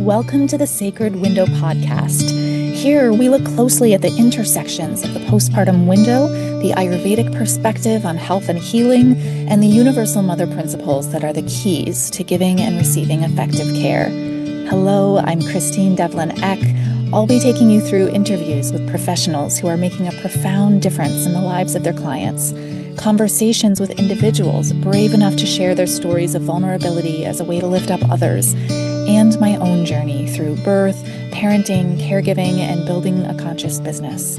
Welcome to the Sacred Window podcast. Here, we look closely at the intersections of the postpartum window, the Ayurvedic perspective on health and healing, and the universal mother principles that are the keys to giving and receiving effective care. Hello, I'm Christine Devlin Eck. I'll be taking you through interviews with professionals who are making a profound difference in the lives of their clients, conversations with individuals brave enough to share their stories of vulnerability as a way to lift up others, and my own journey through birth, parenting, caregiving, and building a conscious business.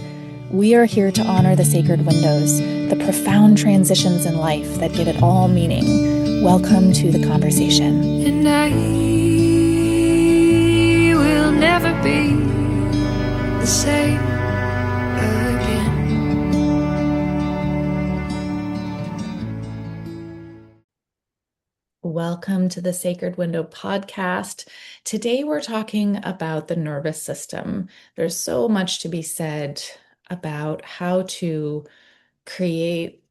We are here to honor the sacred windows, the profound transitions in life that give it all meaning. Welcome to the conversation. And I will never be the same again. Welcome to the Sacred Window podcast. Today we're talking about the nervous system. There's so much to be said about how to create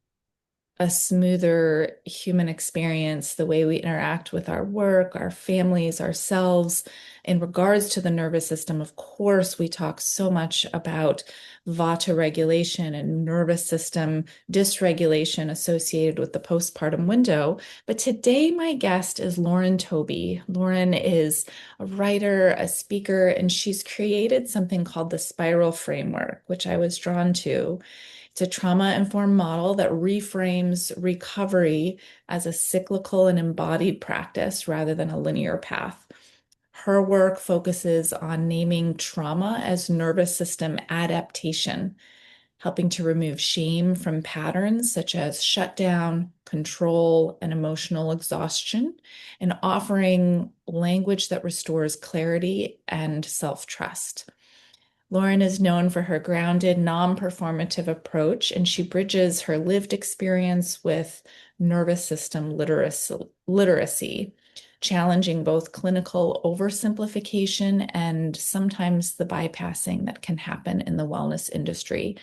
a smoother human experience, the way we interact with our work, our families, ourselves. In regards to the nervous system, of course, we talk so much about vata regulation and nervous system dysregulation associated with the postpartum window. But today, my guest is Lauren Tobey. Lauren is a writer, a speaker, and she's created something called the Spiral Framework, which I was drawn to. It's a trauma-informed model that reframes recovery as a cyclical and embodied practice rather than a linear path. Her work focuses on naming trauma as nervous system adaptation, helping to remove shame from patterns such as shutdown, control, and emotional exhaustion, and offering language that restores clarity and self-trust. Lauren is known for her grounded, non-performative approach, and she bridges her lived experience with nervous system literacy, challenging both clinical oversimplification and sometimes the bypassing that can happen in the wellness industry.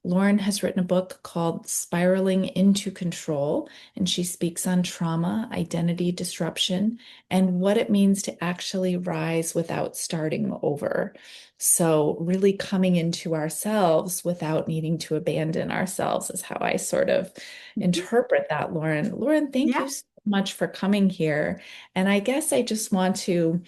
Lauren has written a book called Spiraling into Control, and she speaks on trauma, identity disruption, and what it means to actually rise without starting over. So really coming into ourselves without needing to abandon ourselves is how I sort of interpret that, Lauren. Lauren, thank you Yeah. so much for coming here. And I guess I just want to,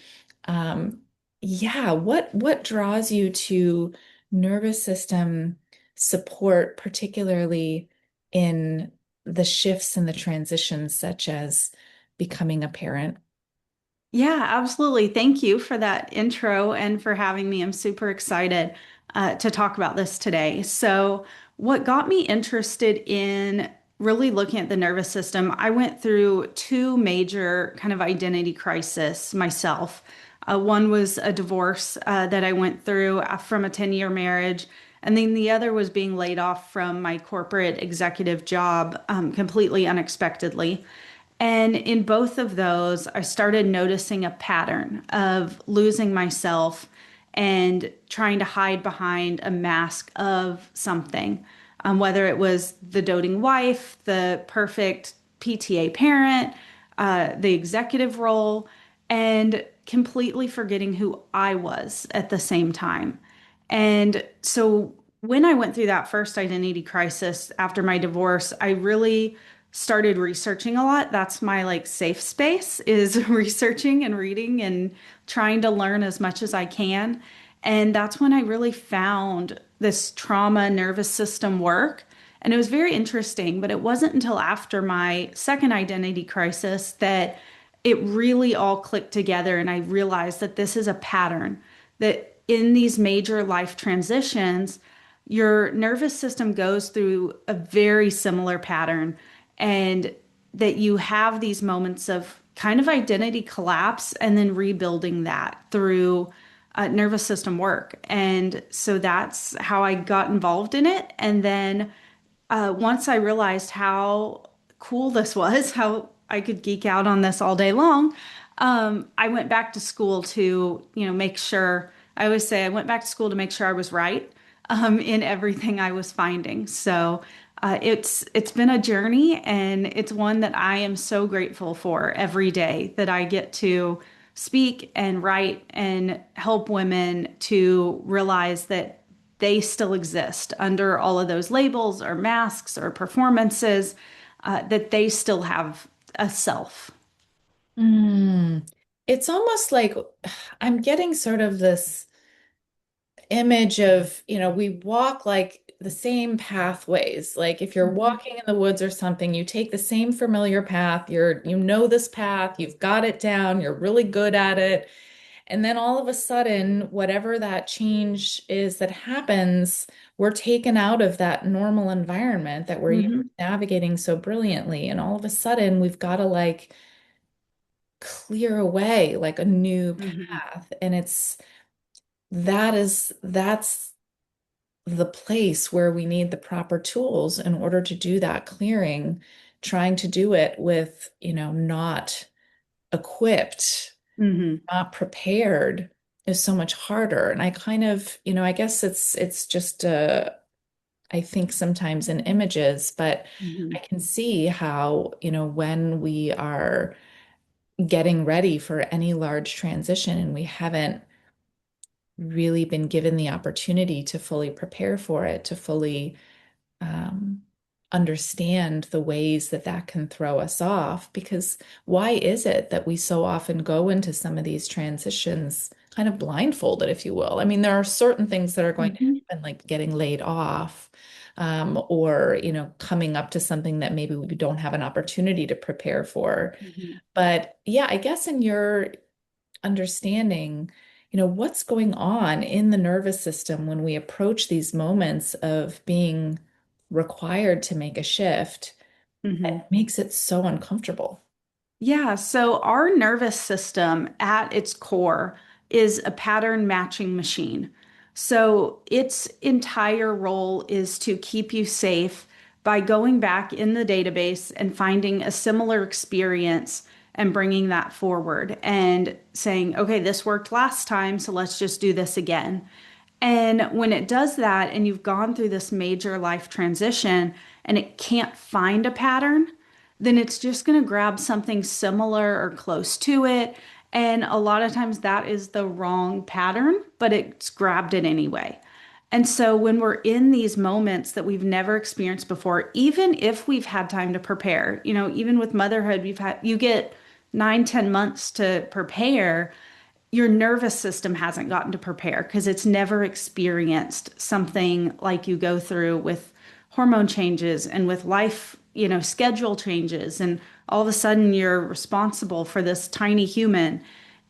what draws you to nervous system support, particularly in the shifts and the transitions, such as becoming a parent? Yeah, absolutely. Thank you for that intro and for having me. I'm super excited to talk about this today. So, what got me interested in really looking at the nervous system, I went through two major kind of identity crisis myself. One was a divorce that I went through from a 10-year marriage. And then the other was being laid off from my corporate executive job completely unexpectedly. And in both of those, I started noticing a pattern of losing myself and trying to hide behind a mask of something, whether it was the doting wife, the perfect PTA parent, the executive role, and completely forgetting who I was at the same time. And so when I went through that first identity crisis after my divorce, I really started researching a lot. That's my like safe space is researching and reading and trying to learn as much as I can. And that's when I really found this trauma nervous system work. And it was very interesting, but it wasn't until after my second identity crisis that it really all clicked together. And I realized that this is a pattern that in these major life transitions, your nervous system goes through a very similar pattern, and that you have these moments of kind of identity collapse and then rebuilding that through nervous system work. And so that's how I got involved in it. And then once I realized how cool this was, how I could geek out on this all day long, I went back to school to, make sure. I always say I went back to school to make sure I was right in everything I was finding. So it's been a journey, and it's one that I am so grateful for every day that I get to speak and write and help women to realize that they still exist under all of those labels or masks or performances, that they still have a self. Mm. It's almost like I'm getting sort of this image of, we walk like the same pathways. Like if you're Mhm. walking in the woods or something, you take the same familiar path. You know this path, you've got it down, you're really good at it. And then all of a sudden, whatever that change is that happens, we're taken out of that normal environment that we're used to Mhm. navigating so brilliantly. And all of a sudden, we've got to like clear away like a new Mhm. path. And that's the place where we need the proper tools in order to do that clearing. Trying to do it with, not equipped, Mhm. not prepared is so much harder. And I kind of, I guess it's just I think sometimes in images, but I Mhm. can see how, when we are getting ready for any large transition and we haven't really been given the opportunity to fully prepare for it, to fully um, understand the ways that that can throw us off. Because why is it that we so often go into some of these transitions kind of blindfolded, if you will? I mean, there are certain things that are going to Mhm. happen, like getting laid off, or, coming up to something that maybe we don't have an opportunity to prepare for. Mhm. But yeah, I guess in your understanding, what's going on in the nervous system when we approach these moments of being required to make a shift Mhm. that makes it so uncomfortable. Yeah, so our nervous system at its core is a pattern matching machine. So its entire role is to keep you safe by going back in the database and finding a similar experience and bringing that forward and saying, okay, this worked last time, so let's just do this again. And when it does that, and you've gone through this major life transition and it can't find a pattern, then it's just going to grab something similar or close to it. And a lot of times that is the wrong pattern, but it's grabbed it anyway. And so when we're in these moments that we've never experienced before, even if we've had time to prepare, even with motherhood, you get 9, 10 months to prepare, your nervous system hasn't gotten to prepare because it's never experienced something like you go through with hormone changes and with life, schedule changes. And all of a sudden, you're responsible for this tiny human.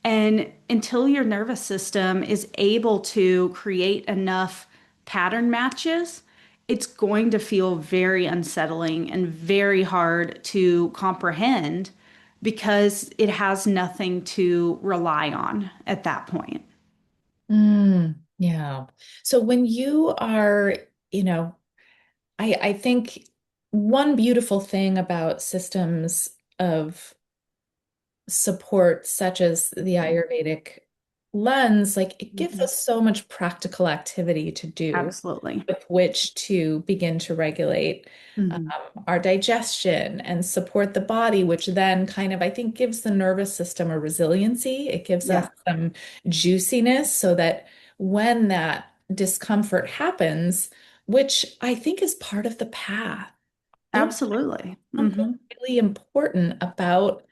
And until your nervous system is able to create enough pattern matches, it's going to feel very unsettling and very hard to comprehend because it has nothing to rely on at that point. Yeah. So when you are, you know, I think one beautiful thing about systems of support, such as the Ayurvedic lens, like it gives Mhm. us so much practical activity to do Absolutely. with which to begin to regulate Mhm. our digestion and support the body, which then kind of, I think, gives the nervous system a resiliency. It gives us Yeah, some juiciness so that when that discomfort happens, which I think is part of the path, there's absolutely. something Hmm. really important about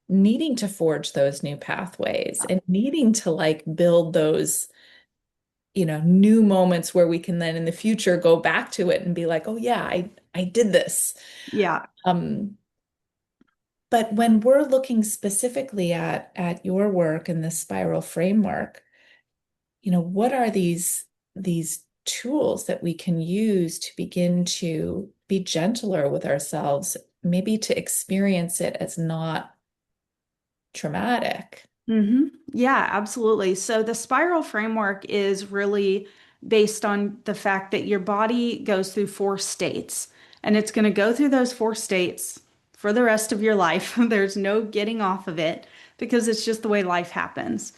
needing to forge those new pathways and needing to like build those, new moments where we can then in the future go back to it and be like, oh yeah, I did this. Yeah. Um, but when we're looking specifically at your work and the spiral framework, what are these tools that we can use to begin to be gentler with ourselves, maybe to experience it as not traumatic? Yeah, absolutely. So the spiral framework is really based on the fact that your body goes through 4 states, and it's going to go through those 4 states for the rest of your life. There's no getting off of it because it's just the way life happens.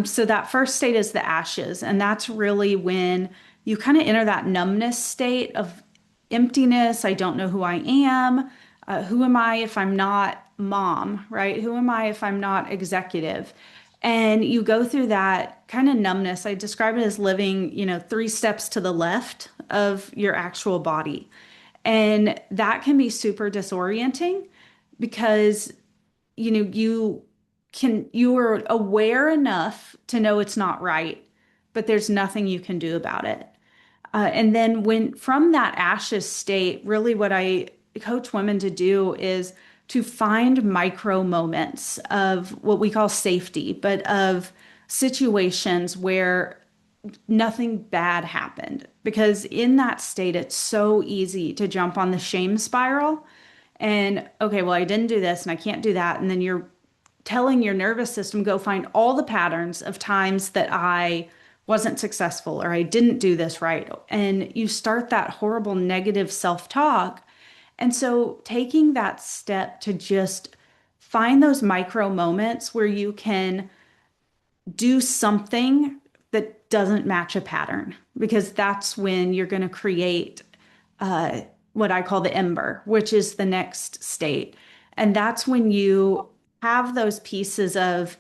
So that first state is the ashes, and that's really when you kind of enter that numbness state of emptiness. I don't know who I am. Who am I if I'm not mom, right? Who am I if I'm not executive? And you go through that kind of numbness. I describe it as living, 3 steps to the left of your actual body. And that can be super disorienting because, you are aware enough to know it's not right, but there's nothing you can do about it. And then when from that ashes state, really what I coach women to do is to find micro moments of what we call safety, but of situations where nothing bad happened. Because in that state, it's so easy to jump on the shame spiral and, okay, well, I didn't do this and I can't do that. And then you're telling your nervous system, go find all the patterns of times that I wasn't successful or I didn't do this right. And you start that horrible negative self-talk. And so taking that step to just find those micro moments where you can do something that doesn't match a pattern, because that's when you're going to create what I call the ember, which is the next state. And that's when you have those pieces of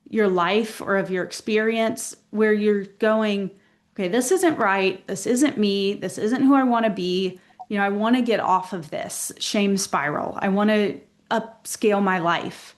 your life or of your experience where you're going, okay, this isn't right. This isn't me. This isn't who I want to be. I want to get off of this shame spiral. I want to upscale my life.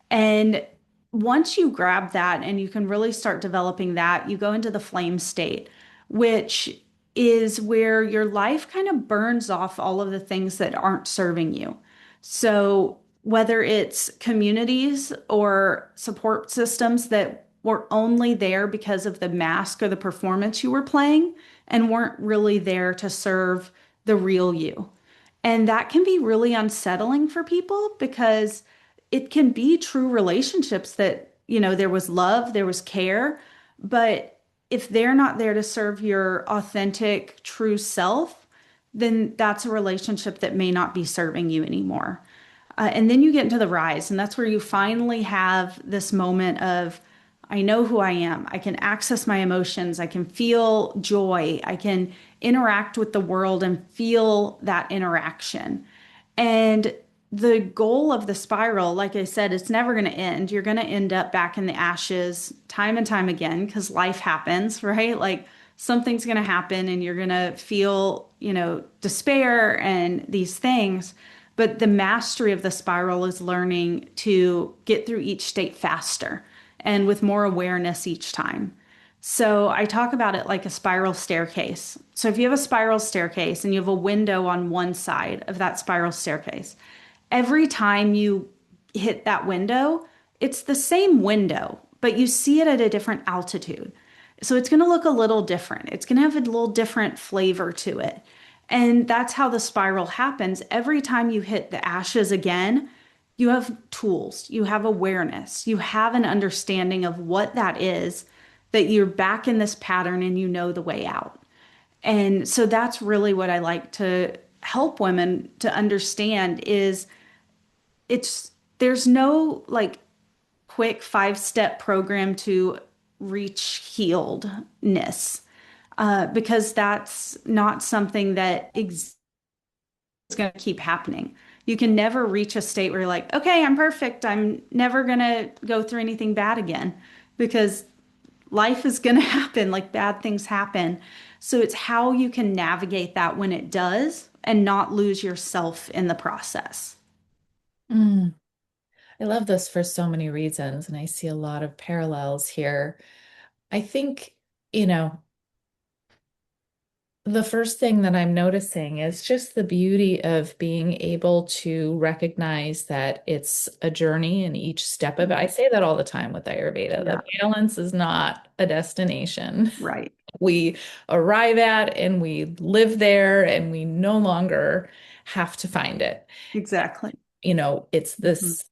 And once you grab that and you can really start developing that, you go into the flame state, which is where your life kind of burns off all of the things that aren't serving you. So, whether it's communities or support systems that were only there because of the mask or the performance you were playing and weren't really there to serve the real you. And that can be really unsettling for people because it can be true relationships that, there was love, there was care, but if they're not there to serve your authentic, true self, then that's a relationship that may not be serving you anymore. And then you get into the rise, and that's where you finally have this moment of, I know who I am. I can access my emotions. I can feel joy. I can interact with the world and feel that interaction. And the goal of the spiral, like I said, it's never going to end. You're going to end up back in the ashes time and time again because life happens, right? Like something's going to happen and you're going to feel, despair and these things. But the mastery of the spiral is learning to get through each state faster and with more awareness each time. So I talk about it like a spiral staircase. So if you have a spiral staircase and you have a window on one side of that spiral staircase, every time you hit that window, it's the same window, but you see it at a different altitude. So it's going to look a little different. It's going to have a little different flavor to it. And that's how the spiral happens. Every time you hit the ashes again, you have tools, you have awareness, you have an understanding of what that is, that you're back in this pattern and you know the way out. And so that's really what I like to help women to understand is there's no like quick 5-step program to reach healedness, because that's not something that is going to keep happening. You can never reach a state where you're like, okay, I'm perfect. I'm never going to go through anything bad again because life is going to happen, like bad things happen. So it's how you can navigate that when it does and not lose yourself in the process. Mm. I love this for so many reasons, and I see a lot of parallels here. I think, you know, the first thing that I'm noticing is just the beauty of being able to recognize that it's a journey in each step of it. I say that all the time with Ayurveda. Yeah, The balance is not a destination. right. We arrive at and we live there and we no longer have to find it. Exactly. It's Mhm. this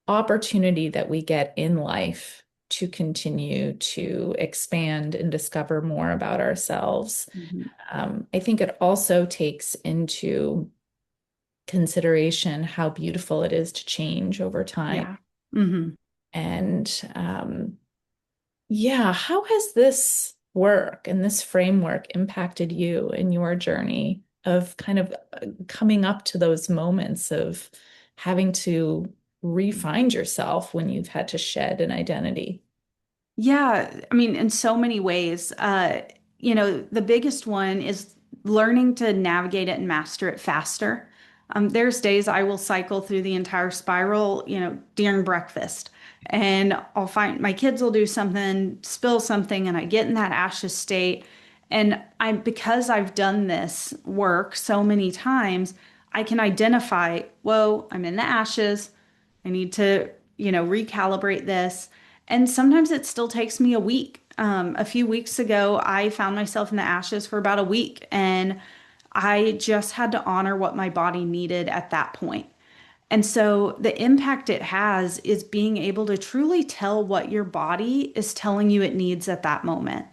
opportunity that we get in life to continue to expand and discover more about ourselves. Mhm. I think it also takes into consideration how beautiful it is to change over time. Yeah. Hmm. And yeah, how has this work and this framework impacted you in your journey of kind of coming up to those moments of having to re-find yourself when you've had to shed an identity? Yeah, I mean, in so many ways. The biggest one is learning to navigate it and master it faster. There's days I will cycle through the entire spiral, during breakfast, and I'll find my kids will do something, spill something, and I get in that ashes state. And because I've done this work so many times, I can identify, whoa, I'm in the ashes. I need to, recalibrate this. And sometimes it still takes me a week. A few weeks ago, I found myself in the ashes for about a week, and I just had to honor what my body needed at that point. And so the impact it has is being able to truly tell what your body is telling you it needs at that moment.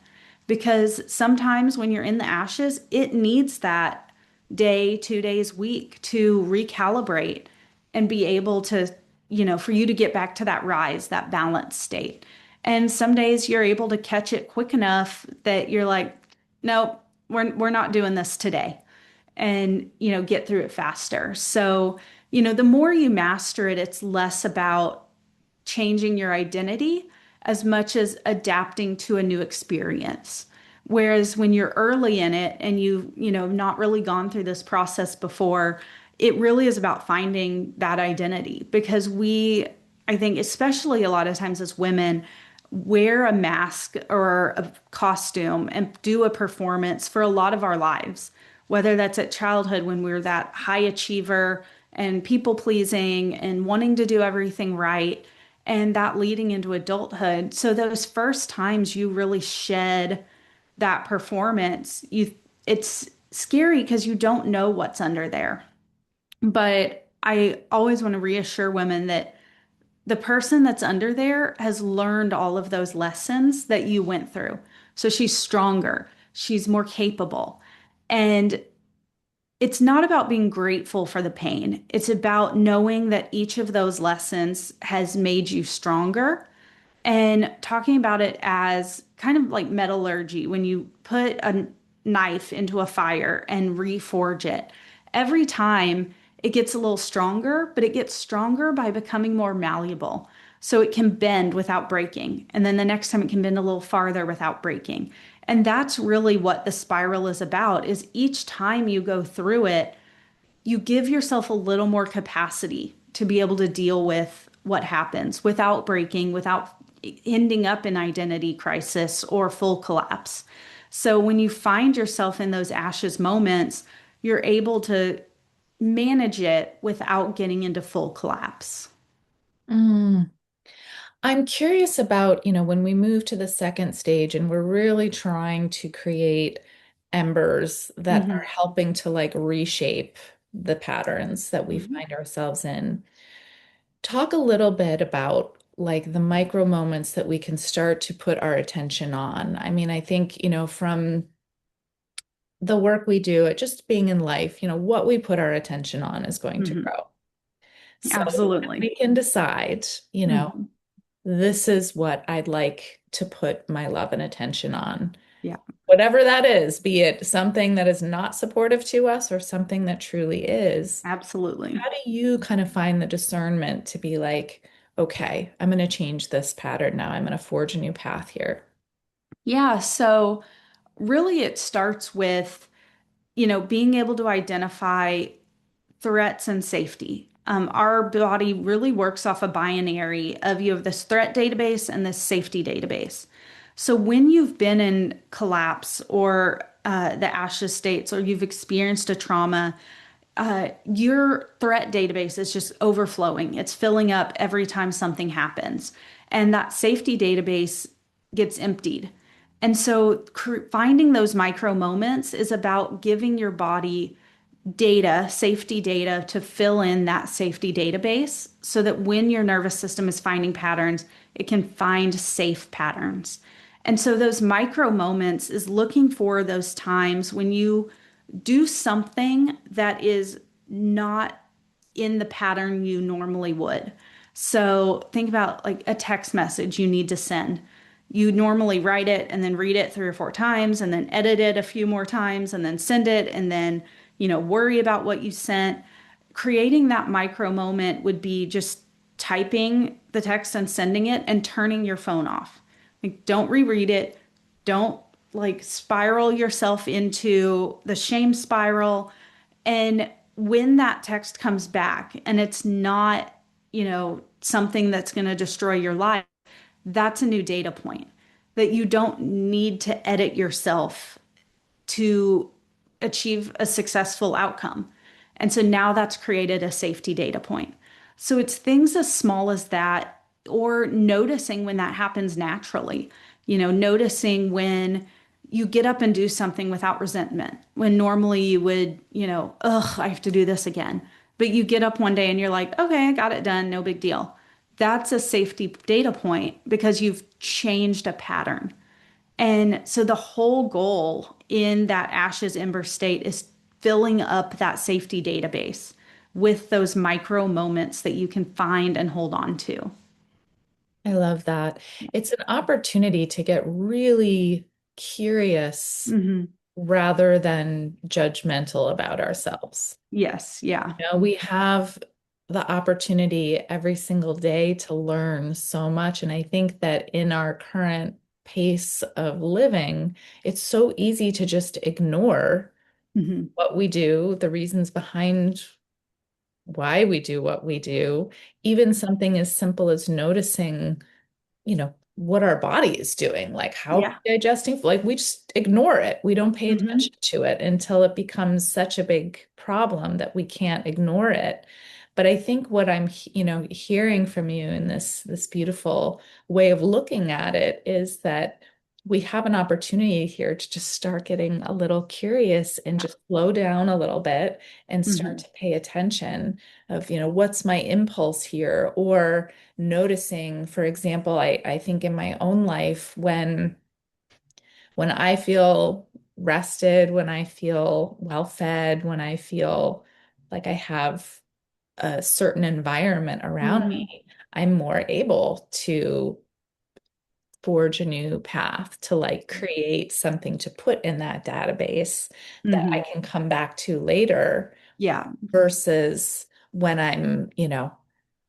Because sometimes when you're in the ashes, it needs that day, 2 days, week to recalibrate and be able to, for you to get back to that rise, that balanced state. And some days you're able to catch it quick enough that you're like, nope, we're not doing this today, and get through it faster. So the more you master it, it's less about changing your identity as much as adapting to a new experience. Whereas when you're early in it and not really gone through this process before, it really is about finding that identity, because I think, especially a lot of times as women, wear a mask or a costume and do a performance for a lot of our lives, whether that's at childhood when we're that high achiever and people pleasing and wanting to do everything right, and that leading into adulthood. So those first times you really shed that performance, it's scary because you don't know what's under there. But I always want to reassure women that the person that's under there has learned all of those lessons that you went through. So she's stronger, she's more capable. And it's not about being grateful for the pain. It's about knowing that each of those lessons has made you stronger, and talking about it as kind of like metallurgy. When you put a knife into a fire and reforge it, every time it gets a little stronger, but it gets stronger by becoming more malleable. So it can bend without breaking. And then the next time it can bend a little farther without breaking. And that's really what the spiral is about, is each time you go through it, you give yourself a little more capacity to be able to deal with what happens without breaking, without ending up in identity crisis or full collapse. So when you find yourself in those ashes moments, you're able to manage it without getting into full collapse. Mm. I'm curious about, when we move to the second stage and we're really trying to create embers that are Mhm. helping to like reshape the patterns that we Mhm. find ourselves in. Talk a little bit about like the micro moments that we can start to put our attention on. I mean, I think, from the work we do at just being in life, what we put our attention on is going to Mhm. grow. So Absolutely. we can decide, Mhm. this is what I'd like to put my love and attention on. Yeah, Whatever that is, be it something that is not supportive to us or something that truly is. absolutely. How do you kind of find the discernment to be like, okay, I'm going to change this pattern now. I'm going to forge a new path here. Yeah, so really it starts with, being able to identify threats and safety. Our body really works off a binary of, you have this threat database and this safety database. So when you've been in collapse or the ashes states, or you've experienced a trauma, your threat database is just overflowing. It's filling up every time something happens. And that safety database gets emptied. And so finding those micro moments is about giving your body data, safety data, to fill in that safety database so that when your nervous system is finding patterns, it can find safe patterns. And so those micro moments is looking for those times when you do something that is not in the pattern you normally would. So think about like a text message you need to send. You normally write it and then read it 3 or 4 times and then edit it a few more times and then send it and then, worry about what you sent. Creating that micro moment would be just typing the text and sending it and turning your phone off. Like, don't reread it. Don't like spiral yourself into the shame spiral. And when that text comes back and it's not, something that's going to destroy your life, that's a new data point that you don't need to edit yourself to achieve a successful outcome. And so now that's created a safety data point. So it's things as small as that, or noticing when that happens naturally, noticing when you get up and do something without resentment, when normally you would, ugh, I have to do this again. But you get up one day and you're like, okay, I got it done, no big deal. That's a safety data point because you've changed a pattern. And so the whole goal in that ashes ember state is filling up that safety database with those micro moments that you can find and hold on to. I love that. It's an opportunity to get really curious Hmm. rather than judgmental about ourselves. Yes. Yeah. We have the opportunity every single day to learn so much. And I think that in our current pace of living, it's so easy to just ignore Hmm. what we do, the reasons behind why we do what we do, even something as simple as noticing what our body is doing, like how Yeah. digesting, like we just ignore it. We don't pay Hmm. attention to it until it becomes such a big problem that we can't ignore it. But I think what I'm, hearing from you in this beautiful way of looking at it is that we have an opportunity here to just start getting a little curious and Yeah. just slow down a little bit and start Hmm. to pay attention of, what's my impulse here? Or noticing, for example, I think in my own life when I feel rested, when I feel well fed, when I feel like I have a certain environment around Hmm. me, I'm more able to forge a new path to like create something to put in that database that I Hmm. can come back to later Yeah. versus when I'm,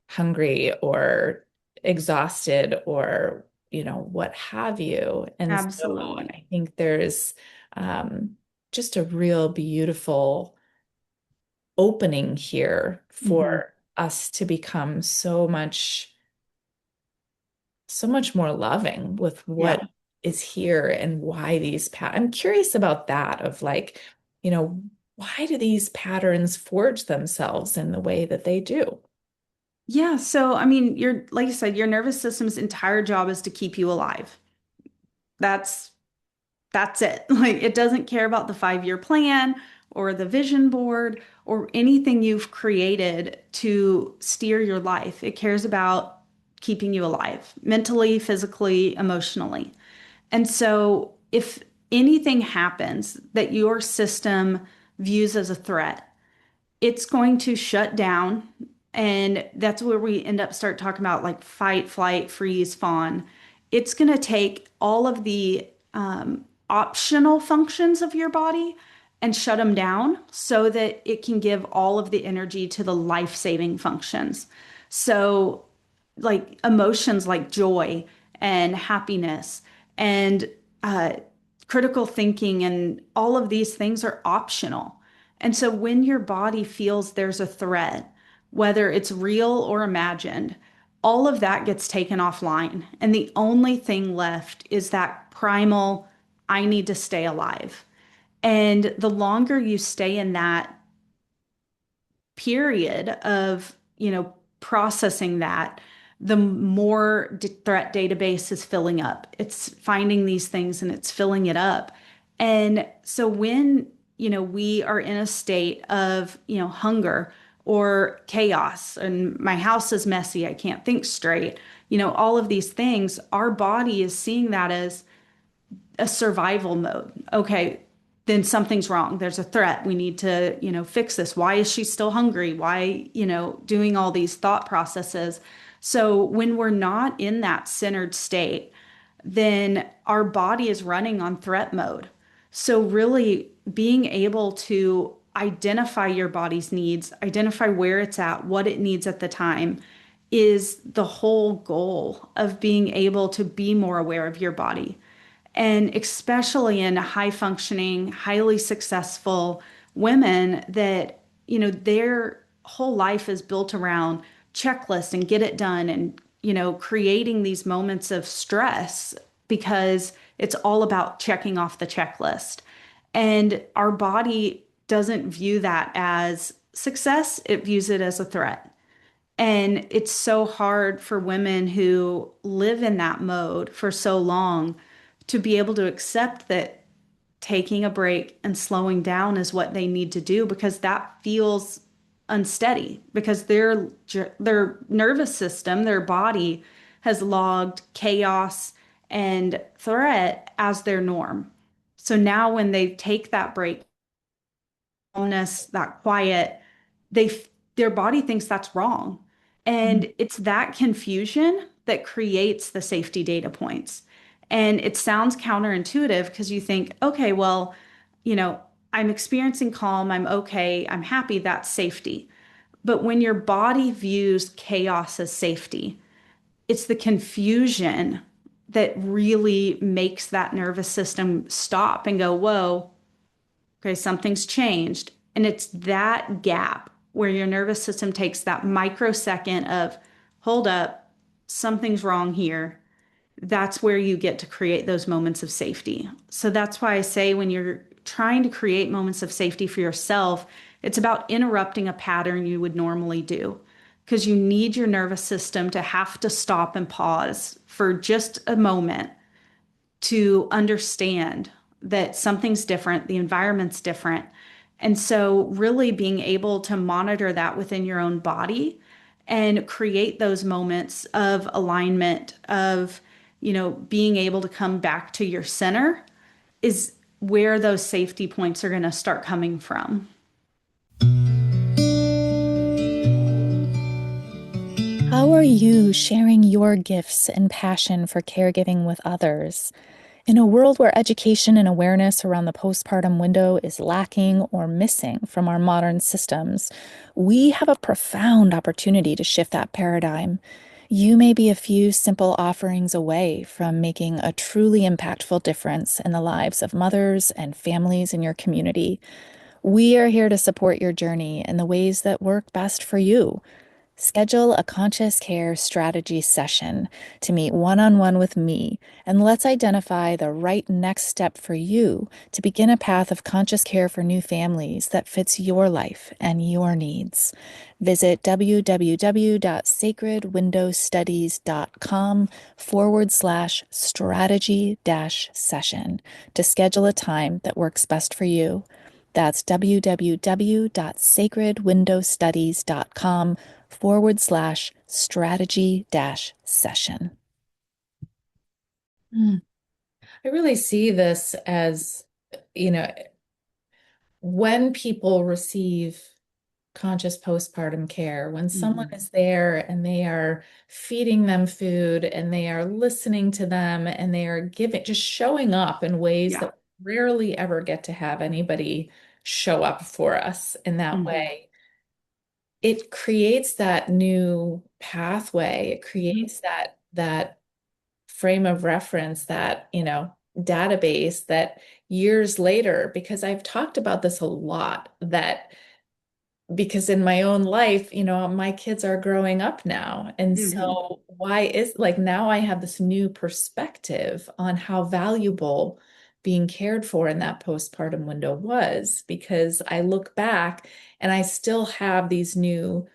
hungry or exhausted or, what have you. And so Absolutely. I think there's um, just a real beautiful opening here Hmm. for us to become so much more loving with what Yeah. is here and why these I'm curious about that of like, you know, why do these patterns forge themselves in the way that they do? Yeah. So, I mean, like you said, your nervous system's entire job is to keep you alive. That's That's it. Like it doesn't care about the 5-year plan or the vision board or anything you've created to steer your life. It cares about keeping you alive mentally, physically, emotionally. And so if anything happens that your system views as a threat, it's going to shut down. And that's where we end up start talking about like fight, flight, freeze, fawn. It's going to take all of the optional functions of your body and shut them down so that it can give all of the energy to the life-saving functions. So, like emotions like joy and happiness and uh, critical thinking and all of these things are optional. And so when your body feels there's a threat, whether it's real or imagined, all of that gets taken offline. And the only thing left is that primal, I need to stay alive. And the longer you stay in that period of, processing that, the more threat database is filling up. It's finding these things and it's filling it up. And so when, we are in a state of, hunger or chaos and my house is messy, I can't think straight, all of these things, our body is seeing that as a survival mode. Okay, then something's wrong. There's a threat. We need to, fix this. Why is she still hungry? Why, doing all these thought processes. So when we're not in that centered state, then our body is running on threat mode. So really being able to identify your body's needs, identify where it's at, what it needs at the time, is the whole goal of being able to be more aware of your body. And especially in high functioning, highly successful women that, their whole life is built around checklist and get it done and, creating these moments of stress because it's all about checking off the checklist. And our body doesn't view that as success, it views it as a threat. And it's so hard for women who live in that mode for so long to be able to accept that taking a break and slowing down is what they need to do because that feels unsteady because their nervous system, their body has logged chaos and threat as their norm. So now when they take that break, calmness, that quiet, they their body thinks that's wrong. Mm. And it's that confusion that creates the safety data points. And it sounds counterintuitive because you think, okay, well, you know, I'm experiencing calm, I'm okay, I'm happy, that's safety. But when your body views chaos as safety, it's the confusion that really makes that nervous system stop and go, whoa, okay, something's changed. And it's that gap where your nervous system takes that microsecond of, hold up, something's wrong here. That's where you get to create those moments of safety. So that's why I say when you're trying to create moments of safety for yourself, it's about interrupting a pattern you would normally do because you need your nervous system to have to stop and pause for just a moment to understand that something's different, the environment's different. And so, really being able to monitor that within your own body and create those moments of alignment, of, being able to come back to your center is where those safety points are going to start coming from. How are you sharing your gifts and passion for caregiving with others? In a world where education and awareness around the postpartum window is lacking or missing from our modern systems, we have a profound opportunity to shift that paradigm. You may be a few simple offerings away from making a truly impactful difference in the lives of mothers and families in your community. We are here to support your journey in the ways that work best for you. Schedule a conscious care strategy session to meet one on one with me, and let's identify the right next step for you to begin a path of conscious care for new families that fits your life and your needs. Visit www.sacredwindowstudies.com/strategy-session to schedule a time that works best for you. That's www.sacredwindowstudies.com/strategy-session. I really see this as, you know, when people receive conscious postpartum care, when someone Mhm. is there and they are feeding them food and they are listening to them and they are giving, just showing up in ways Yeah. that rarely ever get to have anybody show up for us in that Mhm. way. It creates that new pathway. It Mhm. creates that frame of reference, that, database that years later, because I've talked about this a lot, that because in my own life, my kids are growing up now. And Mhm. so why is like now I have this new perspective on how valuable being cared for in that postpartum window was, because I look back and I still have these new,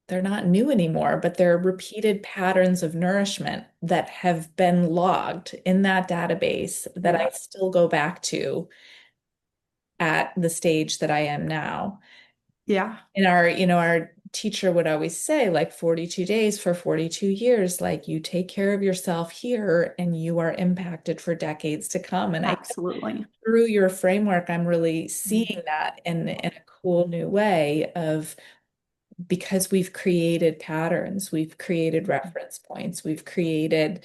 they're not new anymore, but they're repeated patterns of nourishment that have been logged in that database that Yeah. I still go back to at the stage that I am now. Yeah. And our teacher would always say, like, 42 days for 42 years, like, you take care of yourself here and you are impacted for decades to come. And I, Absolutely. through your framework, I'm really Mhm. seeing that in a cool new way of, because we've created patterns, we've created reference points, we've created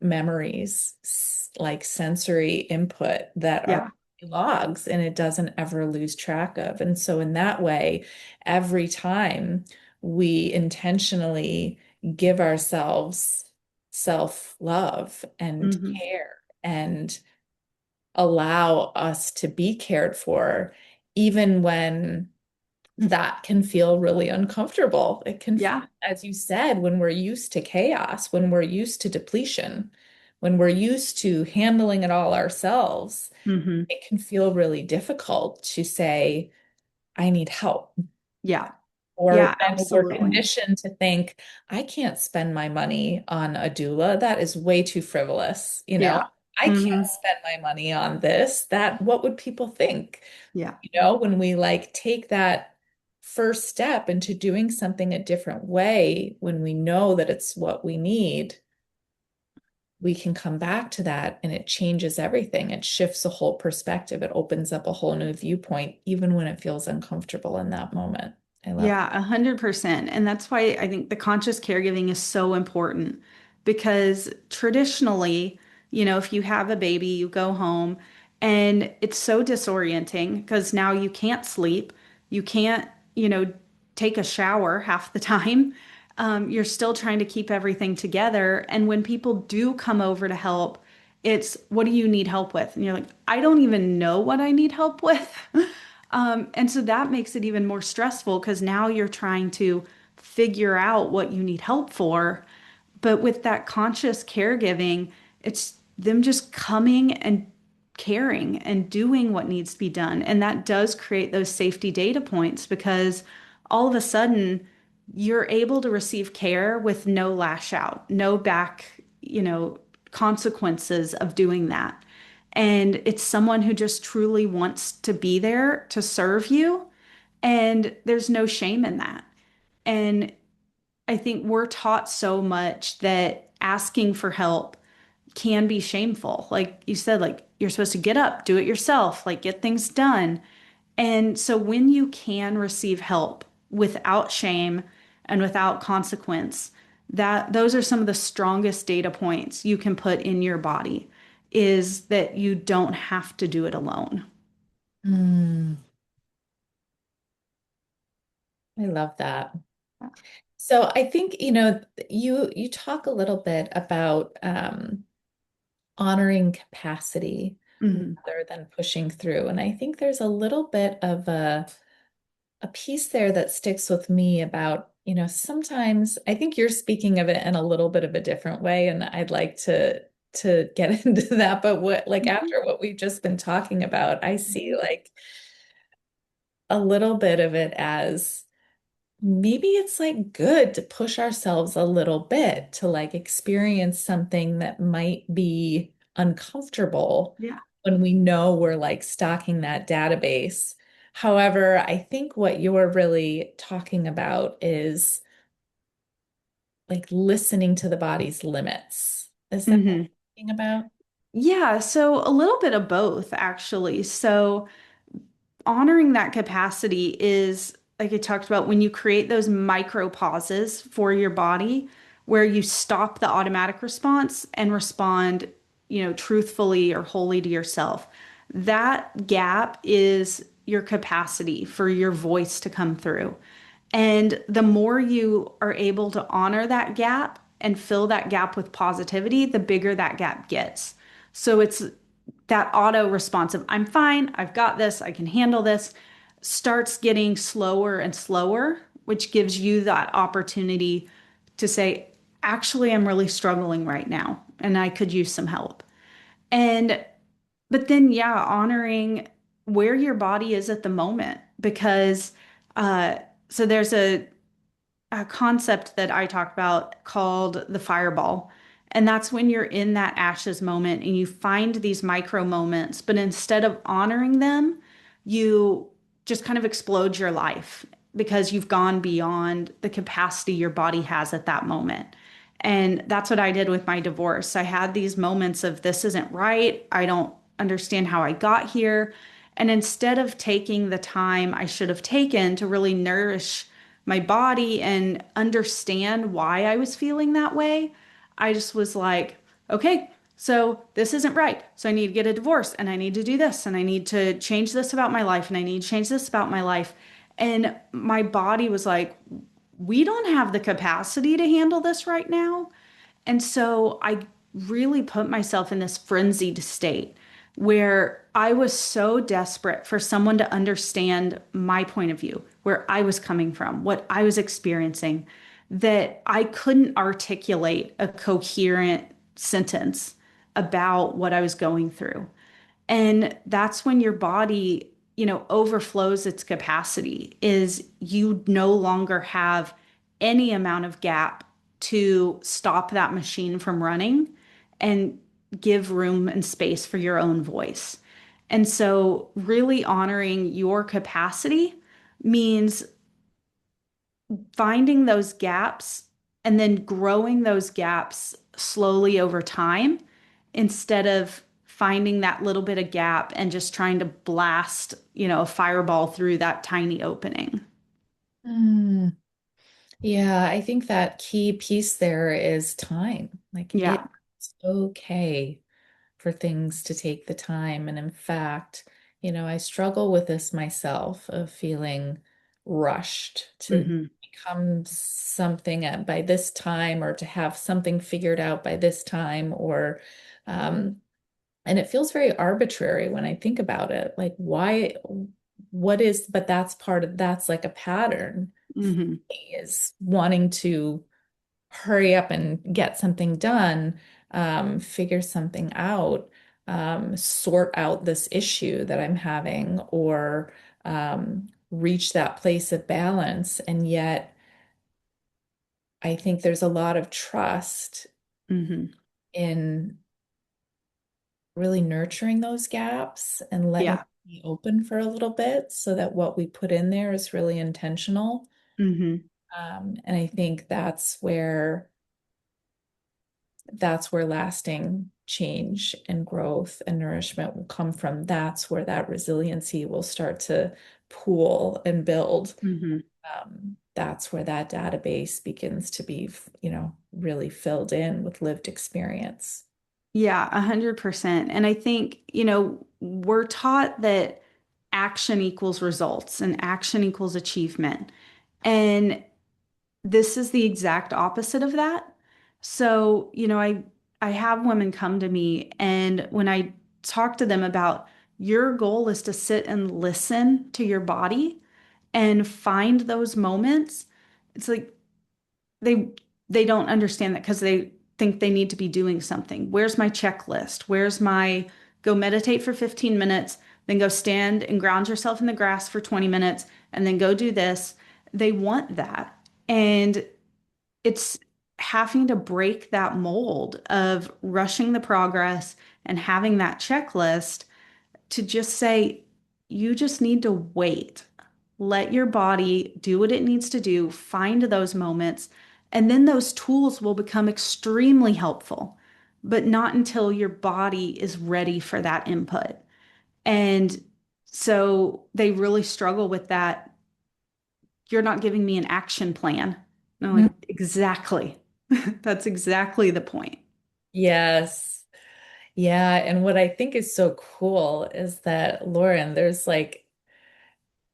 memories, like sensory input that are Yeah. logs, and it doesn't ever lose track of. And so, in that way, every time we intentionally give ourselves self-love and Hmm. care and allow us to be cared for, even when that can feel really uncomfortable. It can feel, Yeah. as you said, when we're used to chaos, when we're used to depletion, when we're used to handling it all ourselves, Hmm. it can feel really difficult to say, I need help. Yeah. Or Yeah, when we're absolutely. conditioned to think, I can't spend my money on a doula. That is way too frivolous. Yeah. I can't Hmm. spend my money on this. What would people think? Yeah. When we like take that first step into doing something a different way, when we know that it's what we need, we can come back to that and it changes everything. It shifts a whole perspective. It opens up a whole new viewpoint, even when it feels uncomfortable in that moment. I love Yeah, 100%. And that's why I think the conscious caregiving is so important because traditionally, if you have a baby, you go home and it's so disorienting because now you can't sleep. You can't, take a shower half the time. You're still trying to keep everything together. And when people do come over to help, it's what do you need help with? And you're like, I don't even know what I need help with. And so that makes it even more stressful because now you're trying to figure out what you need help for. But with that conscious caregiving, it's them just coming and caring and doing what needs to be done. And that does create those safety data points because all of a sudden you're able to receive care with no lash out, no back, consequences of doing that. And it's someone who just truly wants to be there to serve you. And there's no shame in that. And I think we're taught so much that asking for help can be shameful. Like you said, like you're supposed to get up, do it yourself, like get things done. And so when you can receive help without shame and without consequence, that those are some of the strongest data points you can put in your body is that you don't have to do it alone. Mm, I love that. So I think, you talk a little bit about honoring capacity Mhm. rather than pushing through. And I think there's a little bit of a piece there that sticks with me about, sometimes I think you're speaking of it in a little bit of a different way, and I'd like to get into that. But like Mhm. after what we've just been talking about, I see like a little bit of it as maybe it's like good to push ourselves a little bit to like experience something that might be uncomfortable Yeah. when we know we're like stocking that database. However, I think what you're really talking about is like listening to the body's limits. Is that what Hmm. you're talking about? Yeah, so a little bit of both, actually. So honoring that capacity is, like I talked about, when you create those micro pauses for your body where you stop the automatic response and respond, truthfully or wholly to yourself. That gap is your capacity for your voice to come through. And the more you are able to honor that gap and fill that gap with positivity, the bigger that gap gets. So it's that auto responsive, I'm fine, I've got this, I can handle this, starts getting slower and slower, which gives you that opportunity to say, actually, I'm really struggling right now and I could use some help. And, but then, yeah, honoring where your body is at the moment because, uh, so there's a concept that I talk about called the fireball. And that's when you're in that ashes moment and you find these micro moments, but instead of honoring them, you just kind of explode your life because you've gone beyond the capacity your body has at that moment. And that's what I did with my divorce. I had these moments of this isn't right. I don't understand how I got here. And instead of taking the time I should have taken to really nourish my body and understand why I was feeling that way, I just was like, okay, so this isn't right. So I need to get a divorce and I need to do this and I need to change this about my life and I need to change this about my life. And my body was like, we don't have the capacity to handle this right now. And so I really put myself in this frenzied state where I was so desperate for someone to understand my point of view, where I was coming from, what I was experiencing, that I couldn't articulate a coherent sentence about what I was going through. And that's when your body, overflows its capacity, is you no longer have any amount of gap to stop that machine from running and give room and space for your own voice. And so, really honoring your capacity means finding those gaps and then growing those gaps slowly over time instead of finding that little bit of gap and just trying to blast, a fireball through that tiny opening. Mm. Yeah, I think that key piece there is time. Like Yeah. it's okay for things to take the time. And in fact, I struggle with this myself of feeling rushed to Hmm. become something by this time or to have something figured out by this time um, and it feels very arbitrary when I think about it. Like why, but that's like a pattern Hmm. is wanting to hurry up and get something done, figure something out, sort out this issue that I'm having, or reach that place of balance. And yet, I think there's a lot of trust Hmm. in really nurturing those gaps and letting Yeah. it be open for a little bit so that what we put in there is really intentional. Hmm. And I think that's where lasting change and growth and nourishment will come from. That's where that resiliency will start to pool and build. Hmm. That's where that database begins to be, really filled in with lived experience. Yeah, 100%. And I think, we're taught that action equals results and action equals achievement. And this is the exact opposite of that. So, I have women come to me, and when I talk to them about your goal is to sit and listen to your body and find those moments, it's like they they don't understand that because they think they need to be doing something. Where's my checklist? Where's my go meditate for 15 minutes, then go stand and ground yourself in the grass for 20 minutes, and then go do this. They want that. And it's having to break that mold of rushing the progress and having that checklist to just say, you just need to wait. Let your body do what it needs to do, find those moments, and then those tools will become extremely helpful, but not until your body is ready for that input. And so they really struggle with that. You're not giving me an action plan. And I'm Mhm. like, exactly. That's exactly the point. Yes. Yeah. And what I think is so cool is that, Lauren, there's like,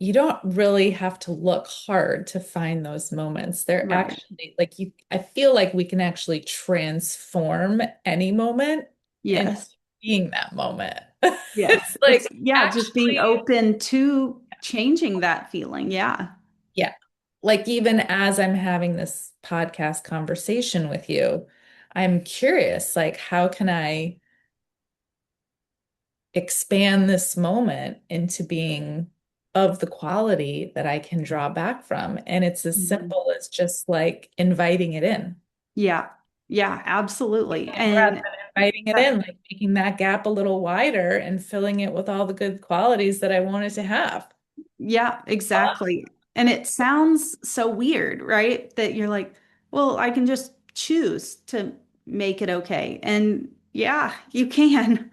you don't really have to look hard to find those moments. They're Right. actually like I feel like we can actually transform any moment into Yes. being that moment. Yes. It's It's, like yeah, just being actually, open to changing that feeling. Yeah. yeah. Like even as I'm having this podcast conversation with you, I'm curious, like, how can I expand this moment into being of the quality that I can draw back from? And it's as Mhm. simple as just like inviting it in. Yeah. Yeah, absolutely. Taking a breath And and inviting it that, in, like making that gap a little wider and filling it with all the good qualities that I wanted to have. yeah, exactly. And it sounds so weird, right? That you're like, well, I can just choose to make it okay. And yeah, you can.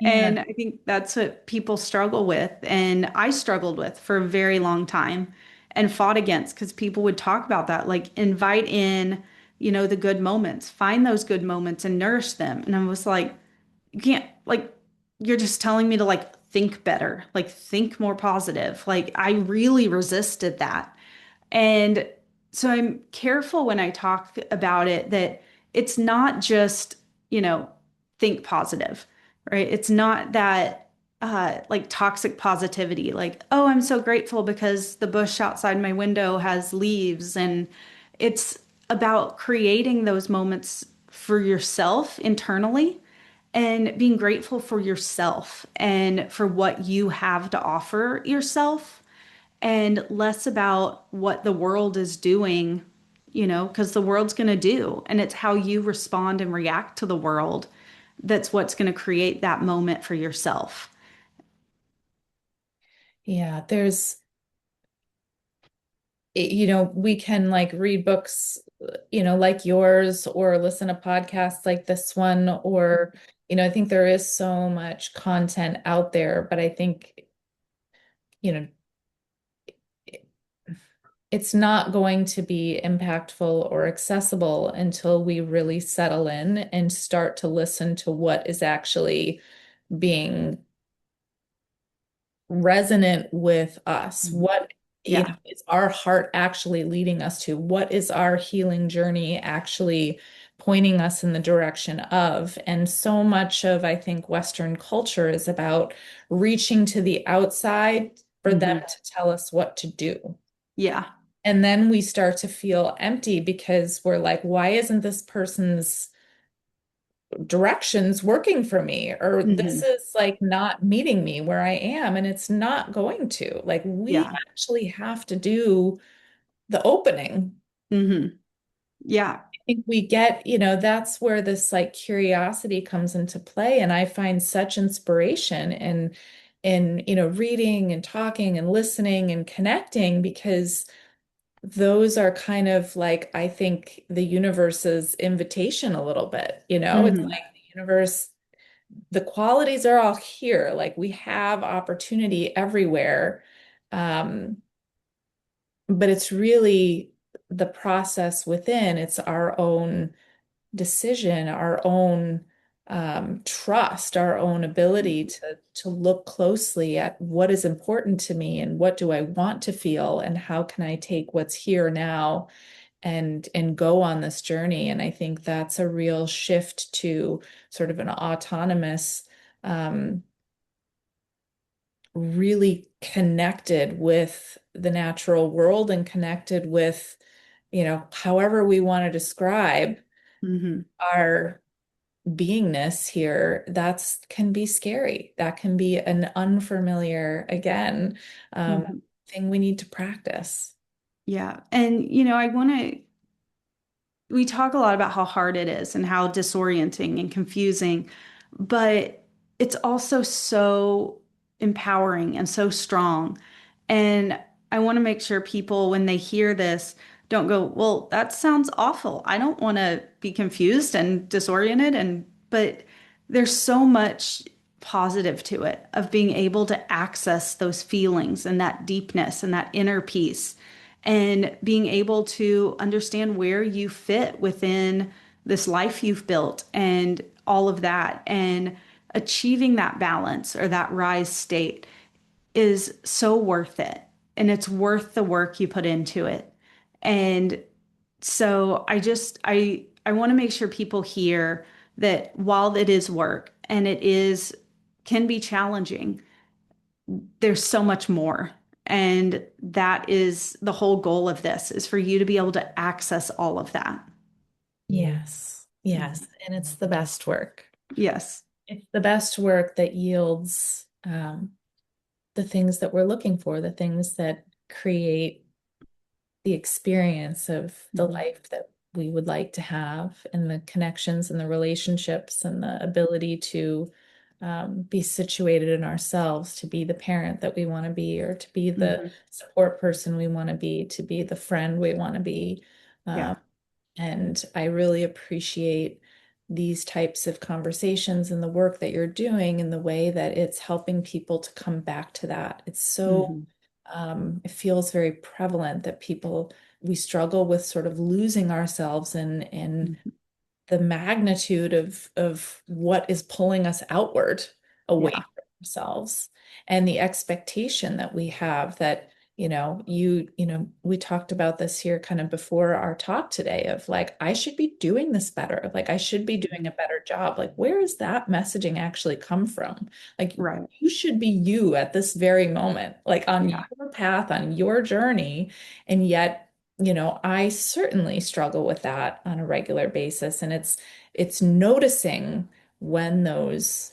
Yeah. And I think that's what people struggle with. And I struggled with for a very long time and fought against because people would talk about that, like invite in, the good moments, find those good moments and nourish them. And I was like, you can't, like, you're just telling me to like think better, like think more positive. Like I really resisted that. And So I'm careful when I talk about it that it's not just, you know, think positive, right? It's not that like toxic positivity, like, oh, I'm so grateful because the bush outside my window has leaves. And it's about creating those moments for yourself internally and being grateful for yourself and for what you have to offer yourself and less about what the world is doing, because the world's going to do. And it's how you respond and react to the world that's what's going to create that moment for yourself. Yeah, we can like read books, like yours, or listen to podcasts like this one, or, I think there is so much content out there, but I think, you know, it's not going to be impactful or accessible until we really settle in and start to listen to what is actually being resonant with us. Mhm. What, Yeah. is our heart actually leading us to? What is our healing journey actually pointing us in the direction of? And so much of, I think, Western culture is about reaching to the outside for them Hmm. to tell us what to do. Yeah. And then we start to feel empty because we're like, why isn't this person's directions working for me? Or this Hmm. is like not meeting me where I am, and it's not going to. Like, we Yeah. actually have to do the opening. Hmm. Yeah. I think we get, that's where this like curiosity comes into play. And I find such inspiration in, reading and talking and listening and connecting, because those are kind of like, I think, the universe's invitation a little bit, it's Hmm. like the universe, the qualities are all here. Like, we have opportunity everywhere. Um, but it's really the process within. It's our own decision, our own trust, our own ability to look closely at what is important to me and what do I want to feel and how can I take what's here now and go on this journey. And I think that's a real shift to sort of an autonomous, um, really connected with the natural world and connected with, however we want to describe Hmm. our beingness here. That's can be scary. That can be an unfamiliar, again, um, Hmm. thing we need to practice. Yeah. And, I want to we talk a lot about how hard it is and how disorienting and confusing, but it's also so empowering and so strong. And I want to make sure people, when they hear this, don't go, well, that sounds awful. I don't want to be confused and disoriented. But there's so much positive to it of being able to access those feelings and that deepness and that inner peace and being able to understand where you fit within this life you've built and all of that. And achieving that balance or that rise state is so worth it. And it's worth the work you put into it. And so I want to make sure people hear that while it is work and it is can be challenging, there's so much more. And that is the whole goal of this is for you to be able to access all of that. Yes, Mhm. yes. And it's the best work. Yes. It's the best work that yields the things that we're looking for, the things that create the experience of the Mhm. life that we would like to have, and the connections and the relationships and the ability to be situated in ourselves, to be the parent that we want to be, or to be the Mhm. support person we want to be the friend we want to be. Yeah. Um, and I really appreciate these types of conversations and the work that you're doing and the way that it's helping people to come back to that. It's so, Mhm. it feels very prevalent that we struggle with sort of losing ourselves in Mhm. the magnitude of what is pulling us outward away Yeah. from ourselves, and the expectation that we have that, we talked about this here kind of before our talk today of like, I should be doing this better. Like, I should be doing a better job. Like, where does that messaging actually come from? Like, Right. you should be you at this very moment, like on Yeah. your path, on your journey. And yet, I certainly struggle with that on a regular basis. And it's noticing when those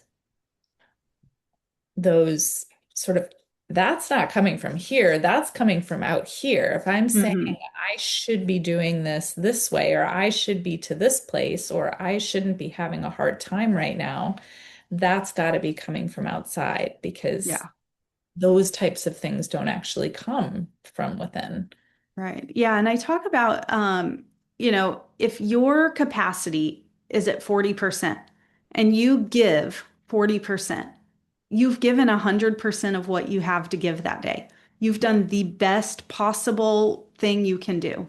sort of that's not coming from here, that's coming from out here. If I'm saying Hmm. I should be doing this way, or I should be to this place, or I shouldn't be having a hard time right now, that's got to be coming from outside because Yeah. those types of things don't actually come from within. Right. Yeah. And I talk about, if your capacity is at 40% and you give 40%, you've given 100% of what you have to give that day. You've done the best possible thing you can do.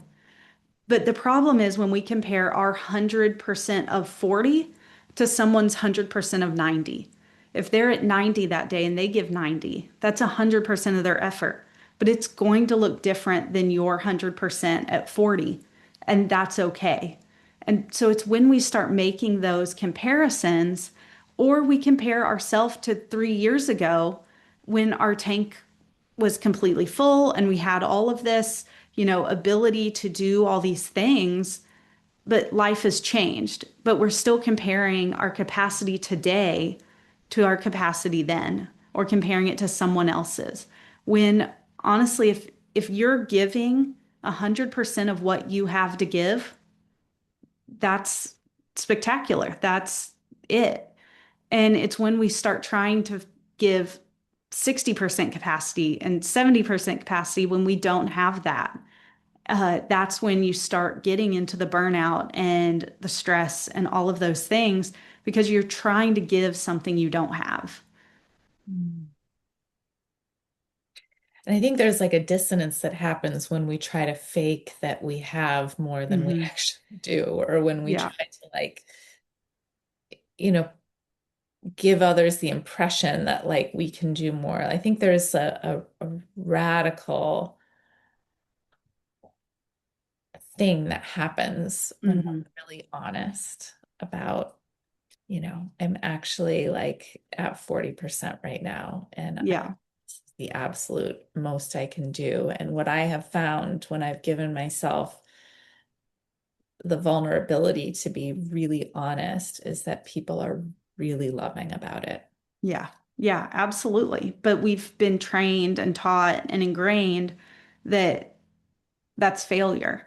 But the problem is when we compare our 100% of 40 to someone's 100% of 90. If they're at 90 that day and they give 90, that's 100% of their effort. But it's going to look different than your 100% at 40. And that's okay. And so it's when we start making those comparisons, or we compare ourselves to 3 years ago when our tank was completely full and we had all of this, ability to do all these things, but life has changed. But we're still comparing our capacity today to our capacity then, or comparing it to someone else's. When honestly, if you're giving 100% of what you have to give, that's spectacular. That's it. And it's when we start trying to give 60% capacity and 70% capacity when we don't have that. That's when you start getting into the burnout and the stress and all of those things because you're trying to give something you don't have. Mm. And I think there's like a dissonance that happens when we try to fake that we have more than we Hmm. actually do, or when we Yeah. try to like, you know, give others the impression that like we can do more. I think there's a radical thing that happens when Hmm. we're really honest about, I'm actually like at 40% right now, and Yeah. this is the absolute most I can do. And what I have found when I've given myself the vulnerability to be really honest is that people are really loving about it. Yeah. Yeah, absolutely. But we've been trained and taught and ingrained that that's failure.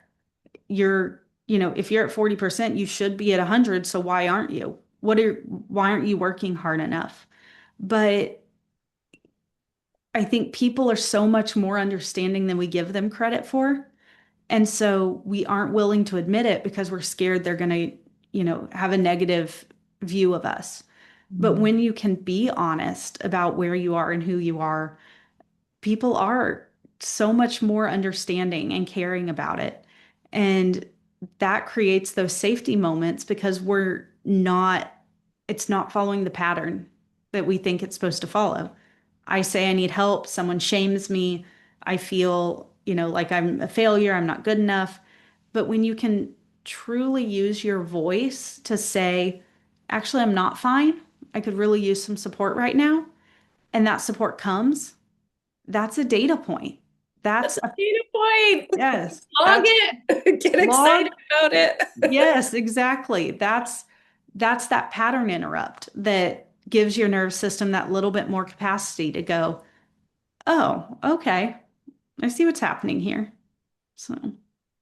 If you're at 40%, you should be at 100. So why aren't you? Why aren't you working hard enough? But I think people are so much more understanding than we give them credit for. And so we aren't willing to admit it because we're scared they're going to, have a negative view of us. But Mm. when you can be honest about where you are and who you are, people are so much more understanding and caring about it. And that creates those safety moments because it's not following the pattern that we think it's supposed to follow. I say I need help, someone shames me, I feel, like I'm a failure, I'm not good enough. But when you can truly use your voice to say, actually, I'm not fine, I could really use some support right now, and that support comes, that's a data point. That's That's a a, data point. yes, Log that's it. Get log. excited about it. Yes, exactly. That's that pattern interrupt that gives your nervous system that little bit more capacity to go, oh, okay, I see what's happening here. So,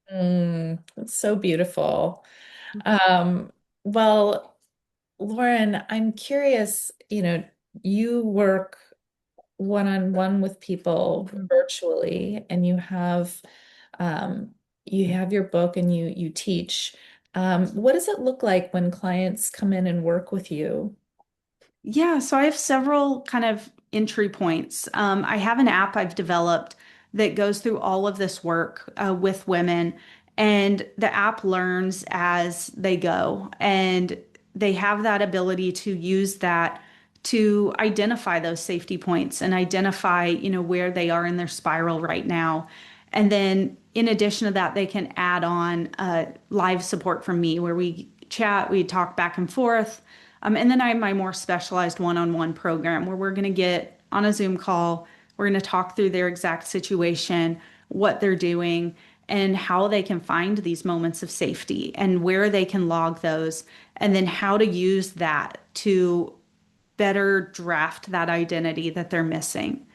It's so beautiful. Um, well, Lauren, I'm curious, you work one-on-one with people mhm. virtually, and you have your book and you teach. What does it look like when clients come in and work with you? Yeah, so I have several kind of entry points. I have an app I've developed that goes through all of this work with women, and the app learns as they go. And they have that ability to use that to identify those safety points and identify, where they are in their spiral right now. And then in addition to that, they can add on live support from me where we chat, we talk back and forth. And then I have my more specialized one-on-one program where we're going to get on a Zoom call. We're going to talk through their exact situation, what they're doing, and how they can find these moments of safety and where they can log those, and then how to use that to better draft that identity that they're missing.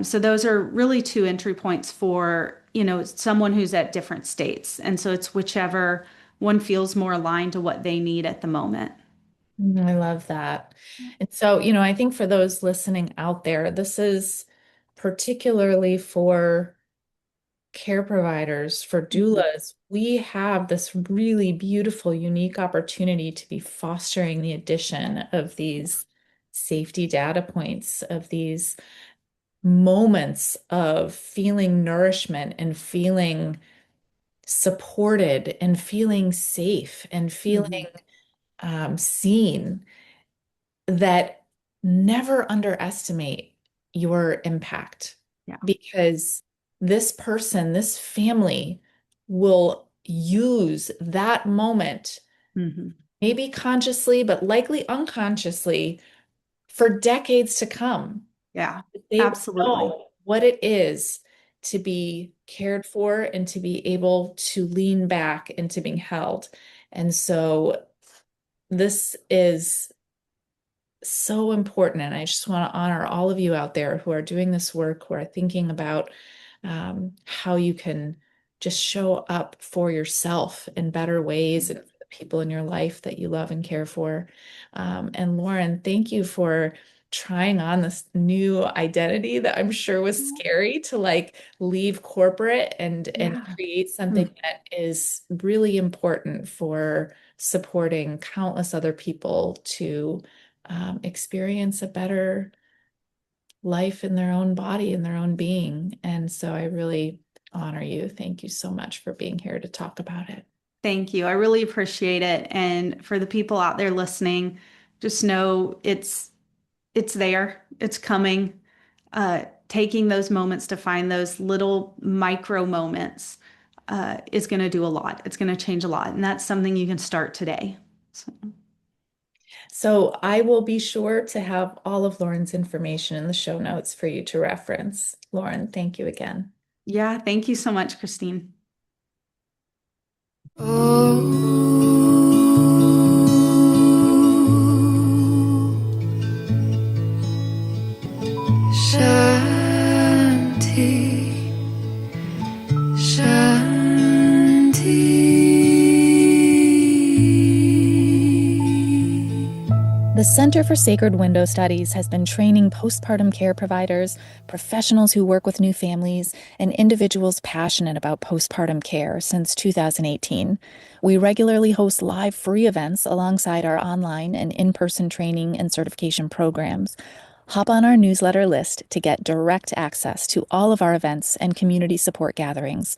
So those are really two entry points for, someone who's at different states. And so it's whichever one feels more aligned to what they need at the moment. I love that. And so, I think for those listening out there, this is particularly for care providers, for Mhm. doulas. We have this really beautiful, unique opportunity to be fostering the addition of these safety data points, of these moments of feeling nourishment and feeling supported and feeling safe and feeling Mhm. seen, that never underestimate your impact, Yeah. because this person, this family will use that moment, Hmm. maybe consciously, but likely unconsciously, for decades to come. Yeah. They will Absolutely. know what it is to be cared for and to be able to lean back into being held. And so this is so important. And I just want to honor all of you out there who are doing this work, who are thinking about how you can just show up for yourself in better ways and for the people in your life that you love and care for. And Lauren, thank you for trying on this new identity that I'm sure was scary, to like leave corporate and Yeah. create something Mm. that is really important for supporting countless other people to experience a better life in their own body, in their own being. And so I really honor you. Thank you so much for being here to talk about it. Thank you. I really appreciate it. And for the people out there listening, just know it's there. It's coming. Taking those moments to find those little micro moments is going to do a lot. It's going to change a lot. And that's something you can start today. So, So I will be sure to have all of Lauren's information in the show notes for you to reference. Lauren, thank you again. yeah, thank you so much, Christine. Shanti, Shanti. The Center for Sacred Window Studies has been training postpartum care providers, professionals who work with new families, and individuals passionate about postpartum care since 2018. We regularly host live free events alongside our online and in-person training and certification programs. Hop on our newsletter list to get direct access to all of our events and community support gatherings.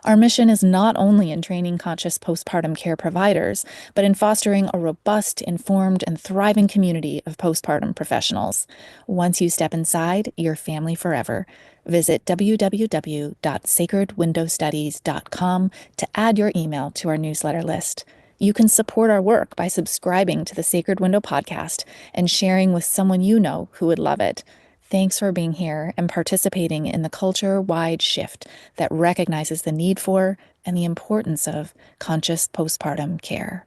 Our mission is not only in training conscious postpartum care providers, but in fostering a robust, informed, and thriving community of postpartum professionals. Once you step inside, you're family forever. Visit www.sacredwindowstudies.com to add your email to our newsletter list. You can support our work by subscribing to the Sacred Window podcast and sharing with someone you know who would love it. Thanks for being here and participating in the culture-wide shift that recognizes the need for and the importance of conscious postpartum care.